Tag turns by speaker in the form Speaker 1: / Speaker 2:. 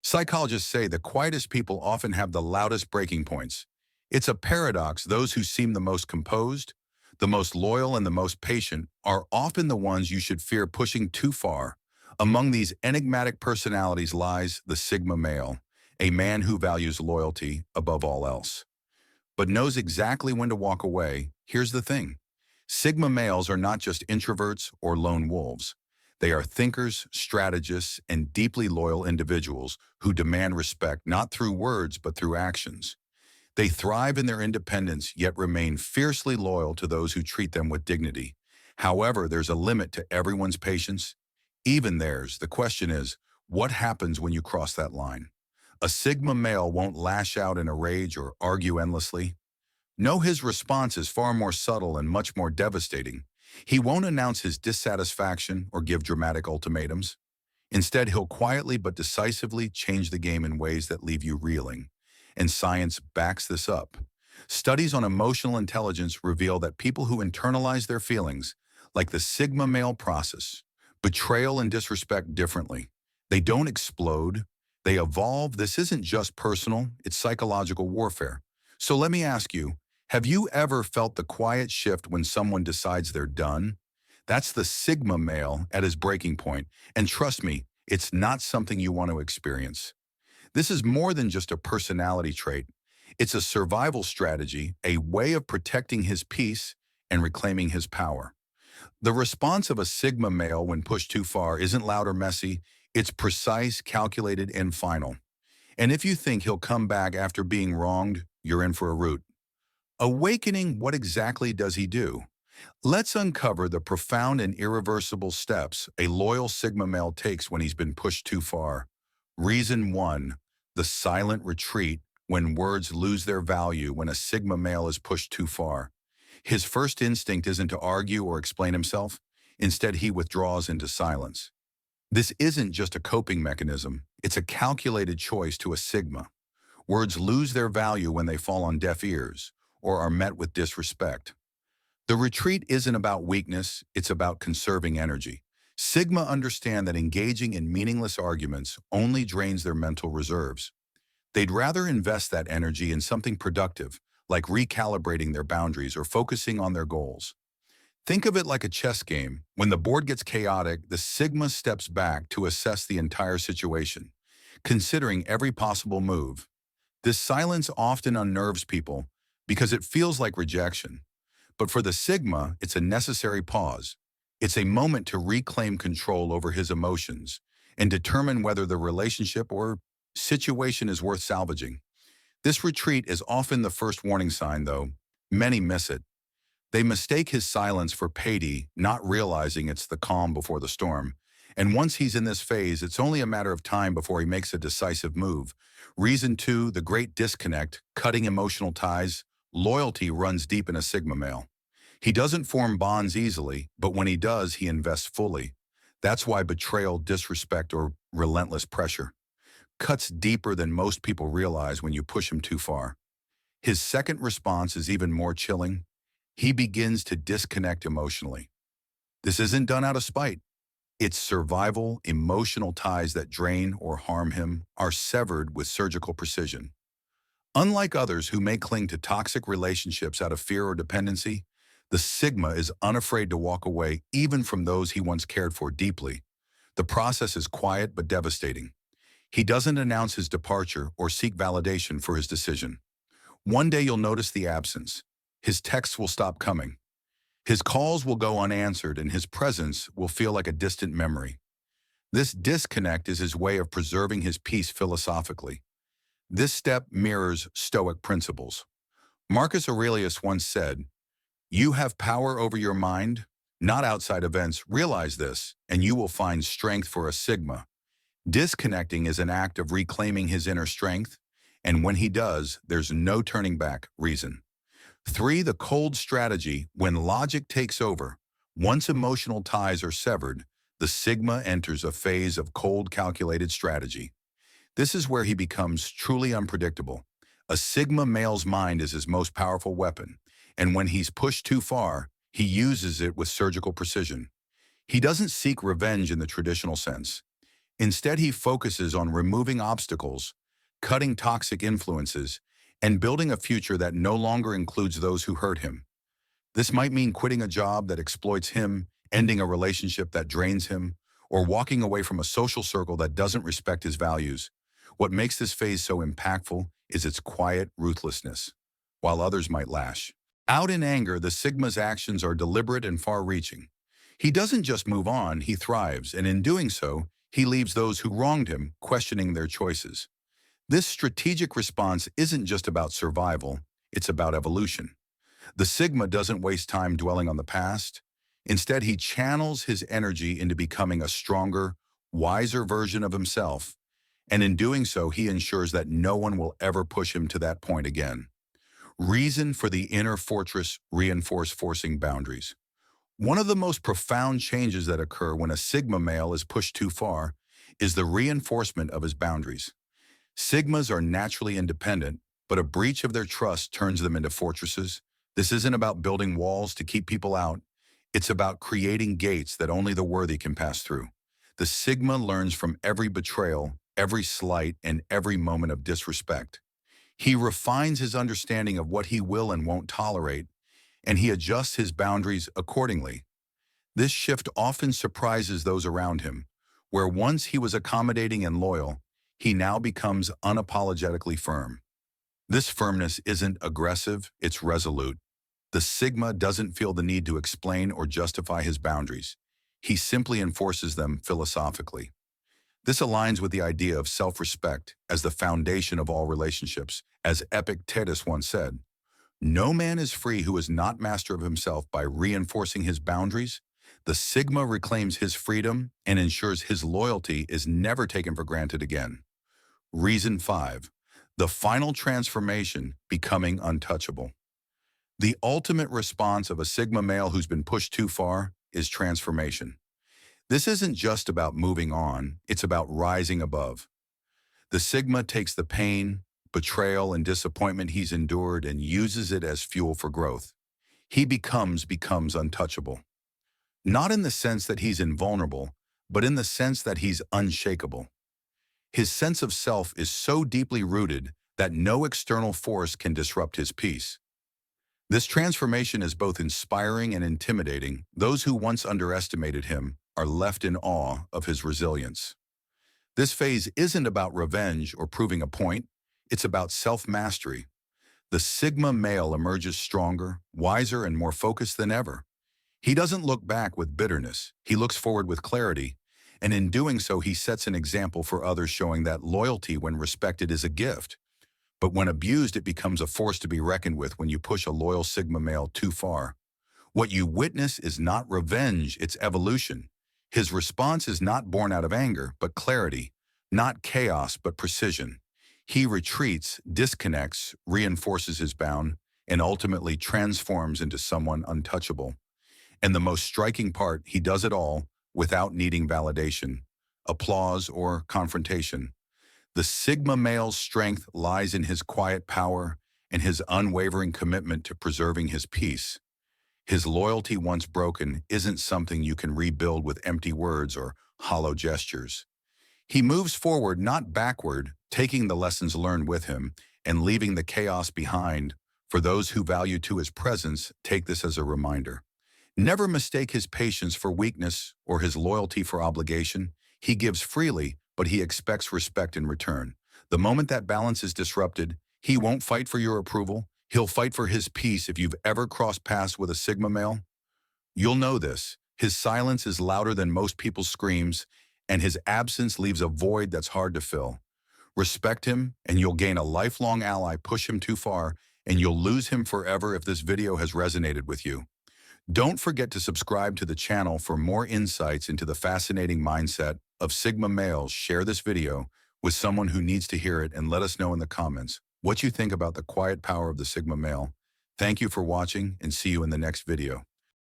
Speaker 1: Psychologists say the quietest people often have the loudest breaking points. It's a paradox. Those who seem the most composed, the most loyal, and the most patient are often the ones you should fear pushing too far. Among these enigmatic personalities lies the Sigma male, a man who values loyalty above all else, but knows exactly when to walk away. Here's the thing. Sigma males are not just introverts or lone wolves. They are thinkers, strategists, and deeply loyal individuals who demand respect not through words but through actions. They thrive in their independence yet remain fiercely loyal to those who treat them with dignity. However, there's a limit to everyone's patience, even theirs. The question is, what happens when you cross that line? A Sigma male won't lash out in a rage or argue endlessly. No, his response is far more subtle and much more devastating. He won't announce his dissatisfaction or give dramatic ultimatums. Instead, he'll quietly but decisively change the game in ways that leave you reeling. And science backs this up. Studies on emotional intelligence reveal that people who internalize their feelings, like the Sigma male process, betrayal and disrespect differently. They don't explode, they evolve. This isn't just personal, it's psychological warfare. So let me ask you, have you ever felt the quiet shift when someone decides they're done? That's the Sigma male at his breaking point, and trust me, it's not something you want to experience. This is more than just a personality trait. It's a survival strategy, a way of protecting his peace and reclaiming his power. The response of a Sigma male when pushed too far isn't loud or messy, it's precise, calculated, and final. And if you think he'll come back after being wronged, you're in for a rout. Awakening, what exactly does he do? Let's uncover the profound and irreversible steps a loyal Sigma male takes when he's been pushed too far. Reason 1. The silent retreat when words lose their value when a Sigma male is pushed too far. His first instinct isn't to argue or explain himself. Instead, he withdraws into silence. This isn't just a coping mechanism. It's a calculated choice to a Sigma. Words lose their value when they fall on deaf ears or are met with disrespect. The retreat isn't about weakness, it's about conserving energy. Sigma understand that engaging in meaningless arguments only drains their mental reserves. They'd rather invest that energy in something productive, like recalibrating their boundaries or focusing on their goals. Think of it like a chess game. When the board gets chaotic, the Sigma steps back to assess the entire situation, considering every possible move. This silence often unnerves people because it feels like rejection. But for the Sigma, it's a necessary pause. It's a moment to reclaim control over his emotions and determine whether the relationship or situation is worth salvaging. This retreat is often the first warning sign, though. Many miss it. They mistake his silence for pity, not realizing it's the calm before the storm. And once he's in this phase, it's only a matter of time before he makes a decisive move. Reason 2, the great disconnect, cutting emotional ties. Loyalty runs deep in a Sigma male. He doesn't form bonds easily, but when he does, he invests fully. That's why betrayal, disrespect, or relentless pressure cuts deeper than most people realize when you push him too far. His second response is even more chilling. He begins to disconnect emotionally. This isn't done out of spite. It's survival. Emotional ties that drain or harm him are severed with surgical precision. Unlike others who may cling to toxic relationships out of fear or dependency, the Sigma is unafraid to walk away even from those he once cared for deeply. The process is quiet but devastating. He doesn't announce his departure or seek validation for his decision. One day you'll notice the absence. His texts will stop coming. His calls will go unanswered and his presence will feel like a distant memory. This disconnect is his way of preserving his peace philosophically. This step mirrors Stoic principles. Marcus Aurelius once said, "You have power over your mind, not outside events. Realize this, and you will find strength for a Sigma." Disconnecting is an act of reclaiming his inner strength, and when he does, there's no turning back. Reason 3, the cold strategy, when logic takes over. Once emotional ties are severed, the Sigma enters a phase of cold, calculated strategy. This is where he becomes truly unpredictable. A Sigma male's mind is his most powerful weapon, and when he's pushed too far, he uses it with surgical precision. He doesn't seek revenge in the traditional sense. Instead, he focuses on removing obstacles, cutting toxic influences, and building a future that no longer includes those who hurt him. This might mean quitting a job that exploits him, ending a relationship that drains him, or walking away from a social circle that doesn't respect his values. What makes this phase so impactful is its quiet ruthlessness, while others might lash. Out in anger, the Sigma's actions are deliberate and far-reaching. He doesn't just move on, he thrives, and in doing so, he leaves those who wronged him questioning their choices. This strategic response isn't just about survival, it's about evolution. The Sigma doesn't waste time dwelling on the past. Instead, he channels his energy into becoming a stronger, wiser version of himself, and in doing so, he ensures that no one will ever push him to that point again. Reason for the inner fortress reinforcing boundaries. One of the most profound changes that occur when a Sigma male is pushed too far is the reinforcement of his boundaries. Sigmas are naturally independent, but a breach of their trust turns them into fortresses. This isn't about building walls to keep people out. It's about creating gates that only the worthy can pass through. The Sigma learns from every betrayal, every slight, and every moment of disrespect. He refines his understanding of what he will and won't tolerate, and he adjusts his boundaries accordingly. This shift often surprises those around him, where once he was accommodating and loyal, he now becomes unapologetically firm. This firmness isn't aggressive, it's resolute. The Sigma doesn't feel the need to explain or justify his boundaries. He simply enforces them philosophically. This aligns with the idea of self-respect as the foundation of all relationships. As Epictetus once said, "No man is free who is not master of himself." By reinforcing his boundaries, the Sigma reclaims his freedom and ensures his loyalty is never taken for granted again. Reason 5. The final transformation, becoming untouchable. The ultimate response of a Sigma male who's been pushed too far is transformation. This isn't just about moving on, it's about rising above. The Sigma takes the pain, betrayal, and disappointment he's endured and uses it as fuel for growth. He becomes untouchable. Not in the sense that he's invulnerable, but in the sense that he's unshakable. His sense of self is so deeply rooted that no external force can disrupt his peace. This transformation is both inspiring and intimidating. Those who once underestimated him are left in awe of his resilience. This phase isn't about revenge or proving a point, it's about self-mastery. The Sigma male emerges stronger, wiser, and more focused than ever. He doesn't look back with bitterness, he looks forward with clarity, and in doing so he sets an example for others, showing that loyalty when respected is a gift. But when abused, it becomes a force to be reckoned with when you push a loyal Sigma male too far. What you witness is not revenge, it's evolution. His response is not born out of anger, but clarity, not chaos, but precision. He retreats, disconnects, reinforces his bound, and ultimately transforms into someone untouchable. And the most striking part, he does it all without needing validation, applause, or confrontation. The Sigma male's strength lies in his quiet power and his unwavering commitment to preserving his peace. His loyalty, once broken, isn't something you can rebuild with empty words or hollow gestures. He moves forward, not backward, taking the lessons learned with him and leaving the chaos behind. For those who value to his presence, take this as a reminder. Never mistake his patience for weakness or his loyalty for obligation. He gives freely, but he expects respect in return. The moment that balance is disrupted, he won't fight for your approval. He'll fight for his peace. If you've ever crossed paths with a Sigma male, you'll know this. His silence is louder than most people's screams, and his absence leaves a void that's hard to fill. Respect him, and you'll gain a lifelong ally. Push him too far, and you'll lose him forever. If this video has resonated with you, don't forget to subscribe to the channel for more insights into the fascinating mindset of Sigma males. Share this video with someone who needs to hear it and let us know in the comments what you think about the quiet power of the Sigma male. Thank you for watching and see you in the next video.